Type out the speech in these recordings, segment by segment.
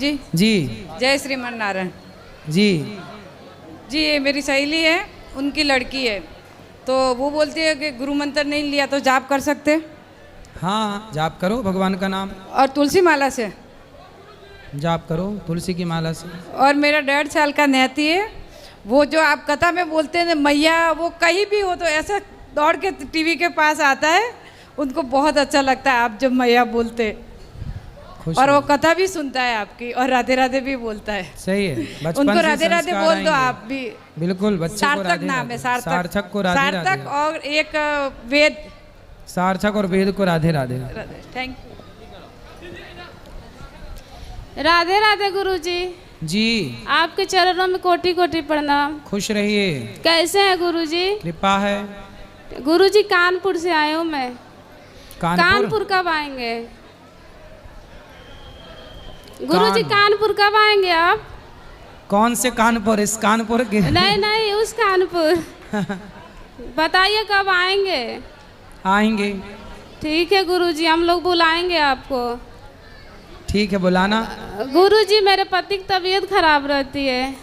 जी। जी जय श्रीमन नारायण जी। जी। ये मेरी सहेली है, उनकी लड़की है, तो वो बोलती है कि गुरु मंत्र नहीं लिया तो जाप कर सकते? हाँ, जाप करो भगवान का नाम, और तुलसी माला से जाप करो तुलसी की माला से। और मेरा 1.5 साल का नैती है, वो जो आप कथा में बोलते हैं मैया, वो कहीं भी हो तो ऐसा दौड़ के टीवी के पास आता है, उनको बहुत अच्छा लगता है आप जब मैया बोलते, और वो कथा भी सुनता है आपकी, और राधे राधे भी बोलता है। सही है, बचपन उनको से राधे राधे संस्कार बोल दो आएंगे। आप भी। बिल्कुल, बच्चे को सार्थक राधे नाम है, राधे। सार्थक को राधे राधे। सार्थक और एक वेद। सार्थक और वेद को राधे राधे। Thank you. राधे राधे गुरुजी। जी, आपके चरणों में कोटि कोटि प्रणाम। खुश रहिए, कैसे हैं गुरुजी? कृपा है। गुरुजी कानपुर से आए हूँ मैं। कानपुर कब आएंगे गुरुजी? कानपुर कब आएंगे आप? कौन से कानपुर? इस कानपुर के? नहीं नहीं, उस कानपुर। बताइए कब आएंगे? आएंगे। ठीक है गुरुजी, हम लोग बुलाएंगे आपको। ठीक है, बुलाना। गुरुजी मेरे पति की तबीयत खराब रहती है,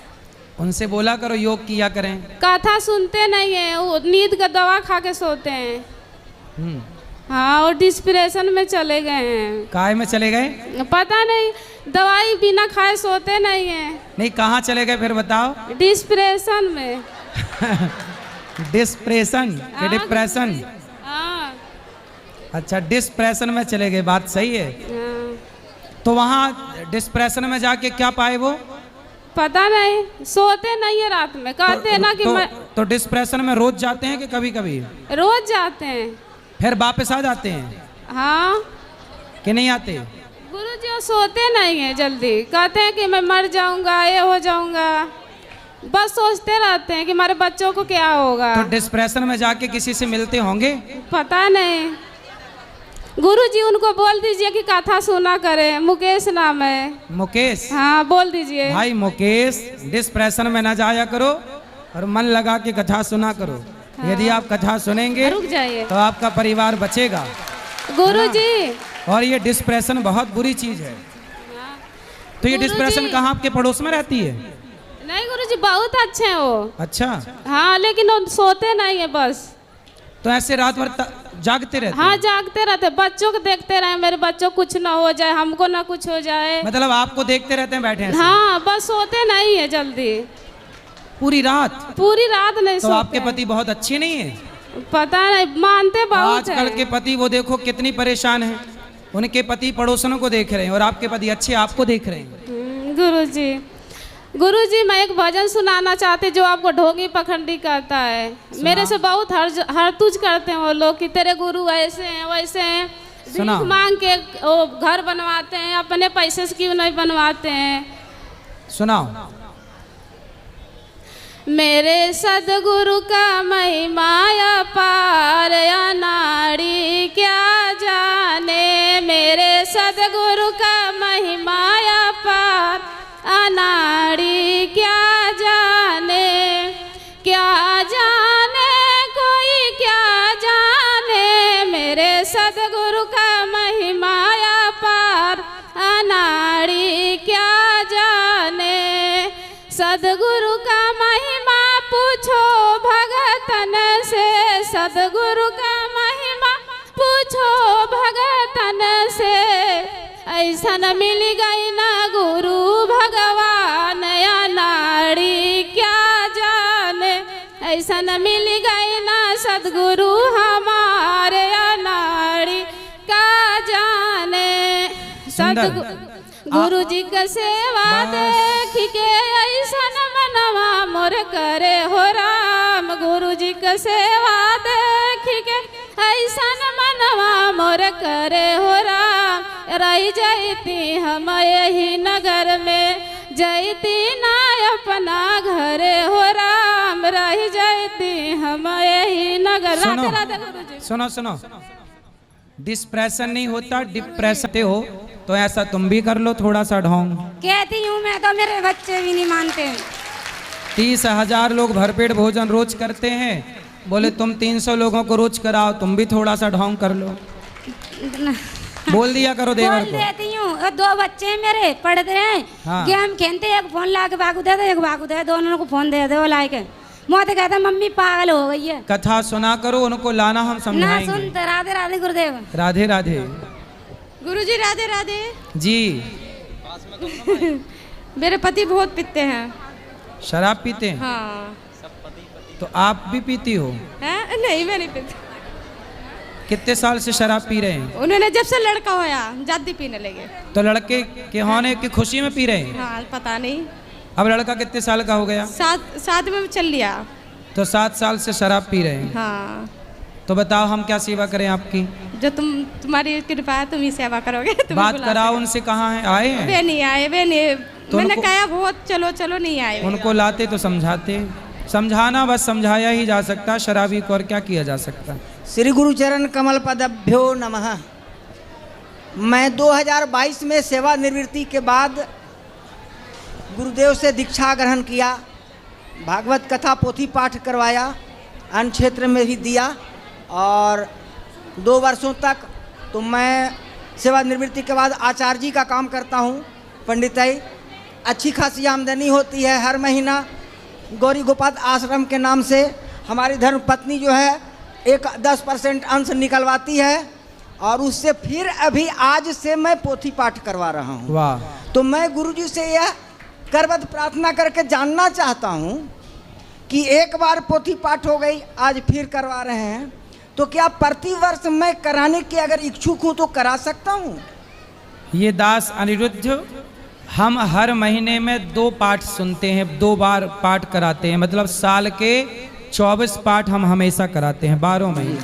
उनसे बोला करो योग किया करें। कथा सुनते नहीं है, वो नींद का दवा खा के सोते हैं। हाँ, और डिस्प्रेशन में चले गए हैं। काय में चले गए? पता नहीं, दवाई बिना खाए सोते नहीं है। नहीं, कहाँ चले गए फिर बताओ? डिस्प्रेशन में। डिस्प्रेशन के डिप्रेशन? हाँ। अच्छा, डिस्प्रेशन में चले गए, बात सही है। हाँ। तो वहाँ डिस्प्रेशन में जाके क्या पाए वो? पता नहीं, सोते नहीं है रात में, कहते हैं ना कि तो डिस्प्रेशन में रोज जाते हैं कि कभी कभी? रोज जाते हैं। फिर वापस आ जाते हैं? हाँ। कि नहीं आते? गुरुजी वो सोते नहीं है जल्दी, कहते हैं कि मैं मर जाऊंगा, ये हो जाऊंगा, बस सोचते रहते हैं कि हमारे बच्चों को क्या होगा। तो डिस्प्रेशन में जाके किसी से मिलते होंगे? पता नहीं। गुरुजी उनको बोल दीजिए कि कथा सुना करें। मुकेश नाम है। मुकेश? हाँ, बोल दीजिए। भाई मुकेश, डिस्प्रेशन में ना जाया करो और मन लगा के कथा सुना करो। हाँ। यदि आप कथा सुनेंगे रुक जाइए तो आपका परिवार बचेगा गुरुजी। और ये डिस्प्रेशन बहुत बुरी चीज है। तो ये डिस्प्रेशन कहाँ आपके पड़ोस में रहती है? नहीं गुरुजी, बहुत अच्छे हैं वो। अच्छा। हाँ, लेकिन वो सोते नहीं है बस। तो ऐसे रात भर जागते रहते? हाँ, जागते रहते, बच्चों को देखते रहे, मेरे बच्चों कुछ ना हो जाए, हमको ना कुछ हो जाए। मतलब आपको देखते रहते हैं बैठे हैं? हाँ, बस सोते नहीं है जल्दी। पूरी रात? पूरी रात नहीं तो सोते। आपके पति बहुत अच्छे नहीं है? पता नहीं, मानते बहुत आजकल के पति वो देखो कितनी परेशान है, उनके पति पड़ोसनों को देख रहे हैं और आपके पति अच्छे आपको देख रहे हैं। गुरुजी, गुरुजी मैं एक भजन सुनाना चाहती जो आपको ढोंगी पखंडी करता है। मेरे से बहुत हरतुज करते हैं वो लोग कि तेरे गुरु ऐसे हैं वैसे हैं, भीख मांग के वो घर बनवाते हैं, अपने पैसे से क्यों नहीं बनवाते हैं। सुनाओ। मेरे सदगुरु का महिमा अपार, अनाड़ी क्या जाने। मेरे सदगुरु का महिमा अपार, अनाड़ी क्या जाने। क्या जाने कोई क्या जाने, मेरे सदगुरु का महिमा अपार, अनाड़ी क्या जाने। सदगुरु का महिमा पूछो भगतन से, सदगुरु का महिमा पूछो भगतन से। ऐसा न मिल गई ना गुरु भगवान, अनाड़ी क्या जाने। ऐसा न मिल गई ना सदगुरु हमारे, अनाड़ी क्या जाने। गुरु जी का सेवा देख के ऐसा न मनवा मोर करे हो राम। गुरु जी का सेवा देख के ऐसा न मनवा मोर करे हो राम। रही जाती हम यही नगर में, जयती ना अपना घर हो राम। रही जाती हम यही नगर। राधे राधे गुरुजी। सुनो सुनो, डिस्प्रेशन नहीं होता, डिप्रेशन हो तो ऐसा तुम भी कर लो थोड़ा सा ढोंग। कहती हूँ मैं तो, मेरे बच्चे भी नहीं मानते। 30,000 लोग भरपेट भोजन रोज करते हैं, बोले तुम 300 लोगों को रोज कराओ, तुम भी थोड़ा सा ढोंग कर लो। बोल दिया करो देवर बोल को। देती हूँ। और 2 बच्चे हैं मेरे, पढ़ते हैं, हाँ। गेम खेलते, एक फोन ला के बागू दे दो, एक बागू दे, दोनों को फोन दे दो ला के। मोते कहते मम्मी पागल हो गई है। कथा सुना करो, उनको लाना, हम ना समझाएंगे। सुनते। राधे राधे गुरुदेव। राधे राधे। गुरुजी राधे राधे। जी। मेरे पति बहुत पीते हैं। शराब पीते हैं? हाँ। तो आप भी पीती हो? है? नहीं मैं नहीं पीती। कितने साल से शराब पी रहे हैं? उन्होंने जब से लड़का होया जाती पीने लगे। तो लड़के के होने की खुशी में पी रहे हैं? हाँ पता नहीं। अब लड़का कितने साल का हो गया? 7 में चल लिया। तो 7 साल से शराब पी रहे हैं। हाँ। तो बताओ हम क्या सेवा करें आपकी? जो तुम्हारी कृपा है तुम ही सेवा करोगे। तुम बात कराओ उनसे, कहाँ हैं? आए हैं? वे नहीं आए, वे नहीं। तो मैंने उनको- कहा बहुत चलो चलो नहीं आए। उनको लाते तो समझाते। समझाना बस समझाया ही जा सकता, शराबी को और क्या किया जा सकता। श्री गुरुचरण कमल पदभ्यो नमः। मैं 2022 में सेवानिवृत्ति के बाद गुरुदेव से दीक्षा ग्रहण किया, भागवत कथा पोथी पाठ करवाया, अन्य क्षेत्र में भी दिया, और 2 वर्षों तक तो मैं सेवानिवृत्ति के बाद आचार्य जी का काम करता हूँ, पंडिताई। अच्छी खासी आमदनी होती है हर महीना। गौरी गोपाल आश्रम के नाम से हमारी धर्म पत्नी जो है एक 10% अंश निकलवाती है, और उससे फिर अभी आज से मैं पोथी पाठ करवा रहा हूँ। वाह। तो मैं गुरुजी से यह करबद्ध प्रार्थना करके जानना चाहता हूँ कि एक बार पोथी पाठ हो गई, आज फिर करवा रहे हैं, तो क्या प्रतिवर्ष मैं कराने के अगर इच्छुक हूँ तो करा सकता हूँ? ये दास अनिरुद्ध, हम हर महीने में 2 पाठ सुनते हैं, 2 बार पाठ कराते हैं, मतलब साल के 24 पाठ हम हमेशा कराते हैं 12 महीने।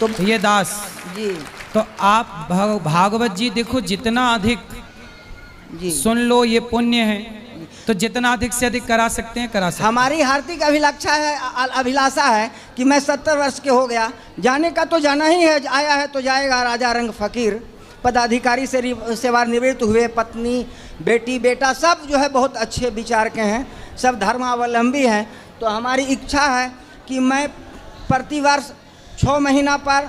तो ये दास जी तो आप भागवत जी देखो, जितना अधिक जी सुन लो ये पुण्य है, तो जितना अधिक से अधिक करा सकते हैं करा सकते हैं। हमारी हार्दिक अभिलाषा है कि मैं 70 वर्ष के हो गया, जाने का तो जाना ही है, आया है तो जाएगा। राजा रंग फकीर पदाधिकारी से सेवानिवृत्त हुए, पत्नी बेटी बेटा सब जो है बहुत अच्छे विचार के हैं, सब धर्मावलंबी हैं। तो हमारी इच्छा है कि मैं प्रतिवर्ष 6 महीना पर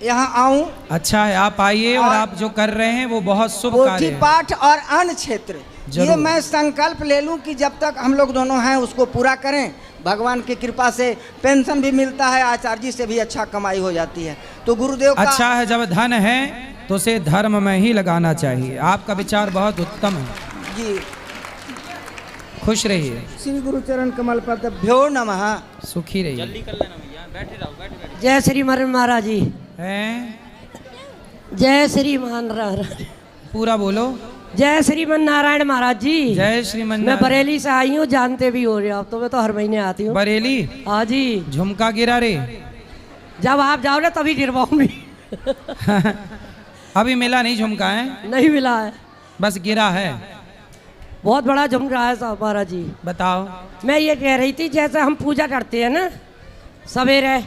यहाँ आऊँ। अच्छा है, आप आइए, और आप जो कर रहे हैं वो बहुत शुभ कार्य पोथी है। पाठ और अन्य क्षेत्र, ये जरूर। मैं संकल्प ले लूं कि जब तक हम लोग दोनों हैं उसको पूरा करें। भगवान की कृपा से पेंशन भी मिलता है, आचार्य जी से भी अच्छा कमाई हो जाती है। तो गुरुदेव का अच्छा है, जब धन है तो उसे धर्म में ही लगाना चाहिए। आपका विचार बहुत उत्तम है, जी। खुश रहिए, श्री गुरुचरण कमल पदभ्यो नमः। सुखी रहिए। जय श्री मरण महाराज जी। हैं? जय श्री मान नारायण। पूरा बोलो। जय श्रीमन नारायण महाराज जी। जय श्रीमन मैं नारायण। बरेली से आई हूँ, जानते भी हो रहे हो आप तो, मैं तो हर महीने आती हूँ। बरेली? हाँ जी। झुमका गिरा रे? जब आप जाओ ना तभी गिरवाऊंगी। अभी मिला नहीं झुमका है? नहीं मिला है, बस गिरा है। बहुत बड़ा झुमका है साहब महाराज जी। बताओ। मैं ये कह रही थी, जैसे हम पूजा करते हैं ना सवेरे,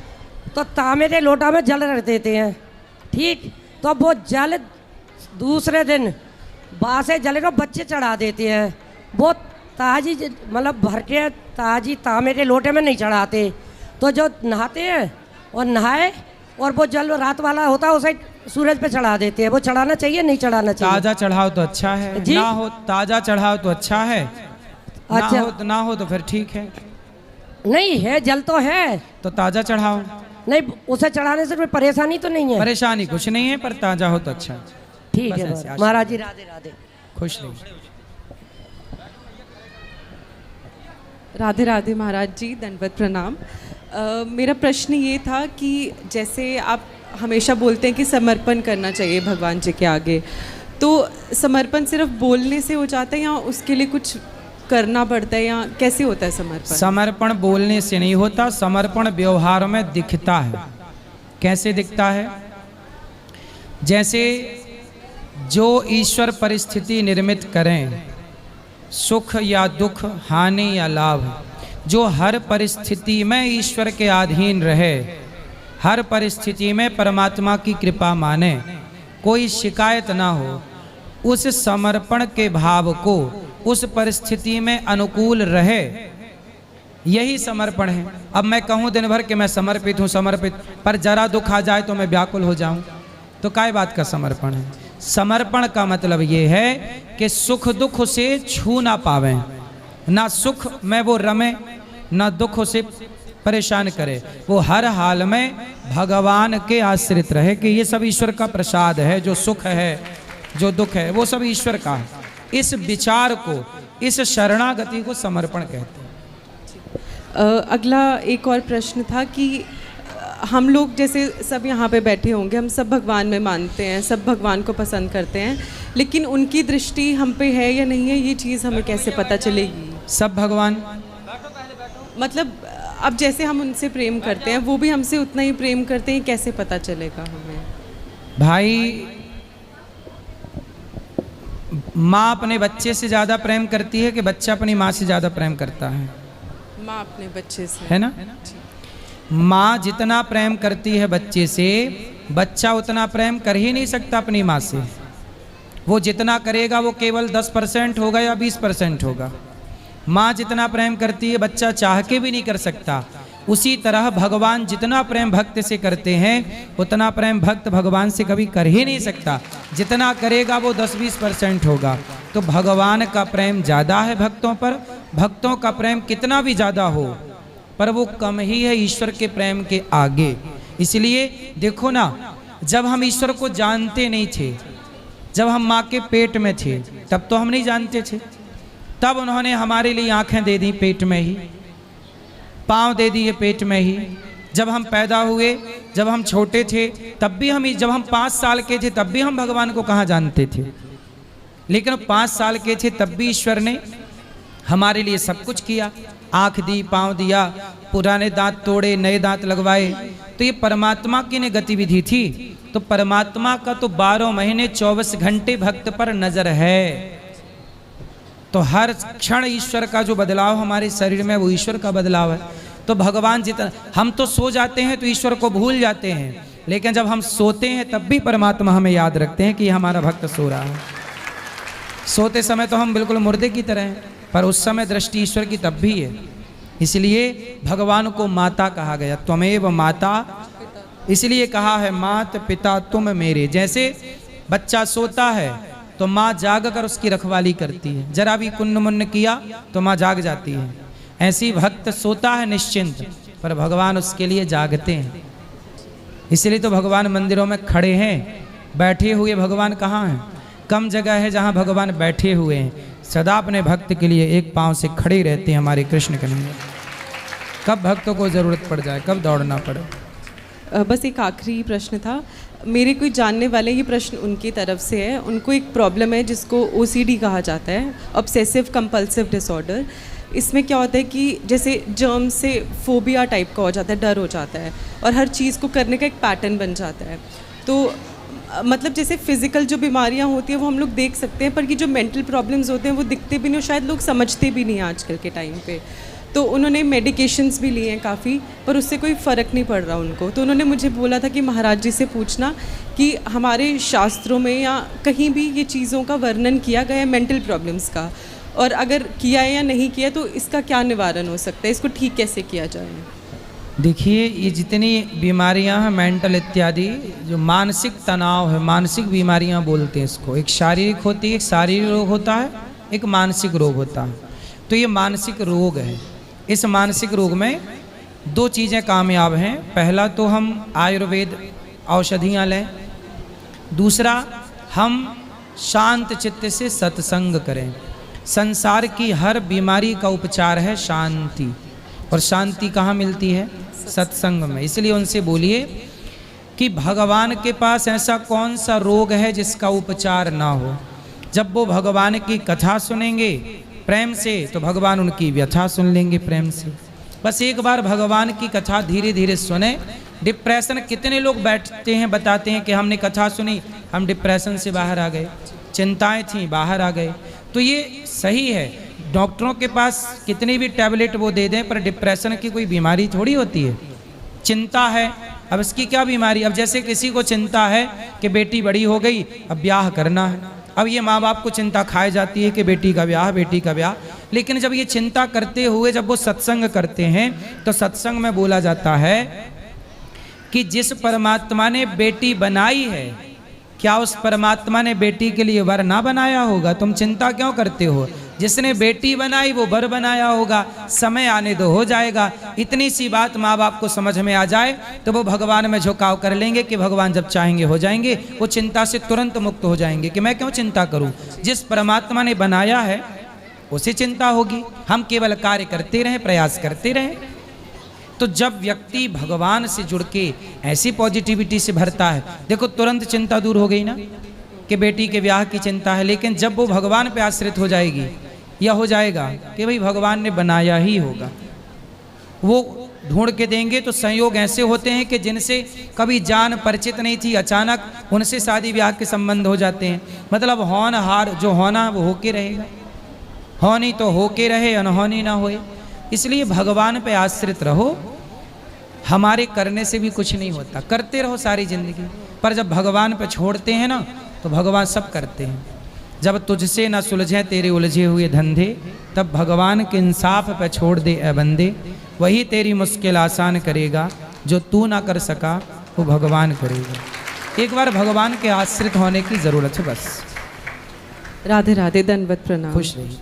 तो तांबे के लोटा में जल रख देते हैं, ठीक? तो वो जल दूसरे दिन बासे जल को बच्चे चढ़ा देते हैं। वो ताजी मतलब भर के ताजी तांबे के लोटे में नहीं चढ़ाते। तो जो नहाते हैं और नहाए और वो जल रात वाला होता है उसे सूरज पे चढ़ा देते हैं। वो चढ़ाना चाहिए नहीं चढ़ाना चाहिए? ताजा चढ़ाओ तो अच्छा है, जी? ना हो ताजा चढ़ाओ तो अच्छा है, अच्छा। ना हो तो फिर ठीक है। नहीं है, जल तो है तो ताजा चढ़ाओ। नहीं, उसे चढ़ाने से कोई परेशानी तो नहीं है? परेशानी कुछ नहीं है, पर ताजा हो तो अच्छा है। ठीक बस है ऐसे महाराज जी, राधे राधे। खुश रहिए। राधे राधे महाराज जी, दंडवत प्रणाम। मेरा प्रश्न ये था कि जैसे आप हमेशा बोलते हैं कि समर्पण करना चाहिए भगवान जी के आगे, तो समर्पण सिर्फ बोलने से हो जाता है या उसके लिए कुछ करना पड़ता है, या कैसे होता है समर्पण? समर्पण बोलने से नहीं होता, समर्पण व्यवहार में दिखता है। कैसे दिखता है? जैसे जो ईश्वर परिस्थिति निर्मित करें, सुख या दुख, हानि या लाभ, जो हर परिस्थिति में ईश्वर के अधीन रहे, हर परिस्थिति में परमात्मा की कृपा माने, कोई शिकायत ना हो, उस समर्पण के भाव को उस परिस्थिति में अनुकूल रहे, यही समर्पण है। अब मैं कहूँ दिन भर कि मैं समर्पित हूँ, समर्पित, पर जरा दुख आ जाए तो मैं व्याकुल हो जाऊँ, तो काय बात का समर्पण है? समर्पण का मतलब ये है कि सुख दुख से छू ना पावे, ना सुख में वो रमे, ना दुख से परेशान करे, वो हर हाल में भगवान के आश्रित रहे कि ये सब ईश्वर का प्रसाद है, जो सुख है जो दुख है वो सब ईश्वर का है। इस विचार को, इस शरणागति को समर्पण कहते हैं। अगला एक और प्रश्न था कि हम लोग जैसे सब यहाँ पे बैठे होंगे, हम सब भगवान में मानते हैं, सब भगवान को पसंद करते हैं, लेकिन उनकी दृष्टि हम पे है या नहीं है, ये चीज़ हमें कैसे पता चलेगी? सब भगवान मतलब अब जैसे हम उनसे प्रेम करते हैं, वो भी हमसे उतना ही प्रेम करते हैं, कैसे पता चलेगा हमें? भाई, माँ अपने बच्चे से ज़्यादा प्रेम करती है कि बच्चा अपनी माँ से ज़्यादा प्रेम करता है? माँ अपने बच्चे से, है ना? माँ जितना प्रेम करती है बच्चे से, बच्चा उतना प्रेम कर ही नहीं सकता अपनी माँ से। वो जितना करेगा वो केवल 10% होगा या 20% होगा। माँ जितना प्रेम करती है बच्चा चाह के भी नहीं कर सकता। उसी तरह भगवान जितना प्रेम भक्त से करते हैं उतना प्रेम भक्त भगवान से कभी कर ही नहीं सकता। जितना करेगा वो 10-20% होगा। तो भगवान का प्रेम ज़्यादा है भक्तों पर। भक्तों का प्रेम कितना भी ज़्यादा हो पर वो कम ही है ईश्वर के प्रेम के आगे। इसलिए देखो ना, जब हम ईश्वर को जानते नहीं थे, जब हम माँ के पेट में थे, तब तो हम नहीं जानते थे। तब उन्होंने हमारे लिए आंखें दे दी पेट में ही, पाँव दे दिए पेट में ही। जब हम पैदा हुए, जब हम छोटे थे, तब भी हम, जब हम 5 साल के थे तब भी हम भगवान को कहाँ जानते थे। लेकिन 5 साल के थे तब भी ईश्वर ने हमारे लिए सब कुछ किया। आँख दी, पाँव दिया, पुराने दांत तोड़े, नए दांत लगवाए। तो ये परमात्मा की ने गतिविधि थी। तो परमात्मा का तो 12 महीने 24 घंटे भक्त पर नजर है। तो हर क्षण ईश्वर का जो बदलाव हमारे शरीर में वो ईश्वर का बदलाव है। तो भगवान जितना, हम तो सो जाते हैं तो ईश्वर को भूल जाते हैं, लेकिन जब हम सोते हैं तब भी परमात्मा हमें याद रखते हैं कि हमारा भक्त सो रहा है। सोते समय तो हम बिल्कुल मुर्दे की तरह हैं, पर उस समय दृष्टि ईश्वर की तब भी है। इसलिए भगवान को माता कहा गया, त्वमेव माता। इसलिए कहा है मात पिता तुम मेरे। जैसे बच्चा सोता है तो माँ जाग कर उसकी रखवाली करती है, जरा भी कुन्न मुन्न किया तो माँ जाग जाती है। ऐसी भक्त सोता है निश्चिंत, पर भगवान उसके लिए जागते हैं। इसलिए तो भगवान मंदिरों में खड़े हैं। बैठे हुए भगवान कहाँ हैं? कम जगह है जहाँ भगवान बैठे हुए हैं। सदा अपने भक्त के लिए एक पाँव से खड़े रहते हैं हमारे कृष्ण कन्हैया। कब भक्तों को ज़रूरत पड़ जाए, कब दौड़ना पड़े। बस एक आखिरी प्रश्न था। मेरे कोई जानने वाले, ये प्रश्न उनकी तरफ से है। उनको एक प्रॉब्लम है जिसको OCD कहा जाता है, ऑब्सेसिव कंपल्सिव डिसऑर्डर। इसमें क्या होता है कि जैसे जर्म से फोबिया टाइप का हो जाता है, डर हो जाता है, और हर चीज़ को करने का एक पैटर्न बन जाता है। तो मतलब जैसे फिज़िकल जो बीमारियां होती हैं वो हम लोग देख सकते हैं, पर ये जो मेंटल प्रॉब्लम्स होते हैं वो दिखते भी नहीं, और शायद लोग समझते भी नहीं आजकल के टाइम पे। तो उन्होंने मेडिकेशंस भी लिए हैं काफ़ी, पर उससे कोई फ़र्क नहीं पड़ रहा उनको। तो उन्होंने मुझे बोला था कि महाराज जी से पूछना कि हमारे शास्त्रों में या कहीं भी ये चीज़ों का वर्णन किया गया है मेंटल प्रॉब्लम्स का, और अगर किया है या नहीं किया तो इसका क्या निवारण हो सकता है, इसको ठीक कैसे किया जाए? देखिए, ये जितनी बीमारियां हैं मेंटल इत्यादि, जो मानसिक तनाव है, मानसिक बीमारियां बोलते हैं इसको। एक शारीरिक होती है, एक शारीरिक रोग होता है, एक मानसिक रोग होता है। तो ये मानसिक रोग है। इस मानसिक रोग में 2 चीज़ें कामयाब हैं। पहला तो हम आयुर्वेद औषधियाँ लें, दूसरा हम शांत चित्त से सत्संग करें। संसार की हर बीमारी का उपचार है शांति, और शांति कहाँ मिलती है? सत्संग में। इसलिए उनसे बोलिए कि भगवान के पास ऐसा कौन सा रोग है जिसका उपचार ना हो। जब वो भगवान की कथा सुनेंगे प्रेम से तो भगवान उनकी व्यथा सुन लेंगे प्रेम से। बस एक बार भगवान की कथा धीरे धीरे सुने। डिप्रेशन, कितने लोग बैठते हैं बताते हैं कि हमने कथा सुनी, हम डिप्रेशन से बाहर आ गए, चिंताएं थीं बाहर आ गए। तो ये सही है। डॉक्टरों के पास कितनी भी टैबलेट वो दे दें, पर डिप्रेशन की कोई बीमारी थोड़ी होती है। चिंता है, अब इसकी क्या बीमारी? अब जैसे किसी को चिंता है कि बेटी बड़ी हो गई, अब ब्याह करना है। अब ये माँ बाप को चिंता खाए जाती है कि बेटी का ब्याह, बेटी का ब्याह। लेकिन जब ये चिंता करते हुए जब वो सत्संग करते हैं तो सत्संग में बोला जाता है कि जिस परमात्मा ने बेटी बनाई है क्या उस परमात्मा ने बेटी के लिए वर ना बनाया होगा? तुम चिंता क्यों करते हो? जिसने बेटी बनाई वो वर बनाया होगा, समय आने दो हो जाएगा। इतनी सी बात माँ बाप को समझ में आ जाए तो वो भगवान में झुकाव कर लेंगे कि भगवान जब चाहेंगे हो जाएंगे। वो चिंता से तुरंत मुक्त हो जाएंगे कि मैं क्यों चिंता करूं, जिस परमात्मा ने बनाया है उसे चिंता होगी। हम केवल कार्य करते रहें, प्रयास करते रहें। तो जब व्यक्ति भगवान से जुड़ के ऐसी पॉजिटिविटी से भरता है, देखो तुरंत चिंता दूर हो गई ना कि बेटी के ब्याह की चिंता है। लेकिन जब वो भगवान पे आश्रित हो जाएगी या हो जाएगा कि भाई भगवान ने बनाया ही होगा, वो ढूंढ के देंगे। तो संयोग ऐसे होते हैं कि जिनसे कभी जान परिचित नहीं थी, अचानक उनसे शादी ब्याह के संबंध हो जाते हैं। मतलब होनहार जो होना वो होके रहेगा, होनी तो होके रहे, अनहोनी ना होए। इसलिए भगवान पे आश्रित रहो। हमारे करने से भी कुछ नहीं होता, करते रहो सारी जिंदगी, पर जब भगवान पे छोड़ते हैं ना तो भगवान सब करते हैं। जब तुझसे ना सुलझे तेरे उलझे हुए धंधे, तब भगवान के इंसाफ पे छोड़ दे ए बंदे। वही तेरी मुश्किल आसान करेगा, जो तू ना कर सका वो भगवान करेगा। एक बार भगवान के आश्रित होने की जरूरत है बस। राधे राधे, दंडवत प्रणाम। खुश रहिए।